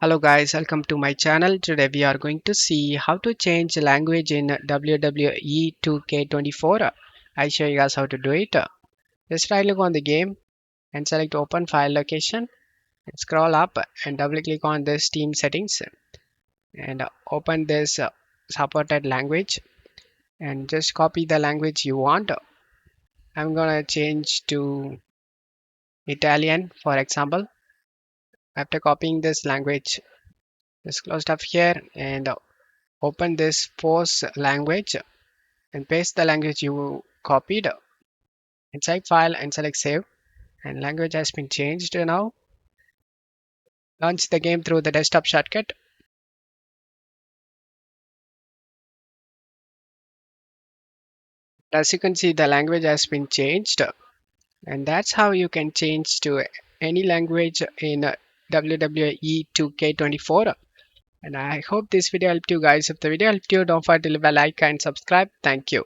Hello guys, welcome to my channel. Today we are going to see how to change language in WWE 2K24. I show you guys how to do it. Just right click on the game and select open file location and scroll up and double click on this team settings and open this supported language and just copy the language you want. I'm gonna change to Italian for example. After copying this language, just close up here and open this force language and paste the language you copied inside file and select save, and language has been changed now. Launch the game through the desktop shortcut. As you can see, the language has been changed, and that's how you can change to any language in WWE 2K24. And I hope this video helped you guys. If the video helped you, don't forget to leave a like and subscribe. Thank you.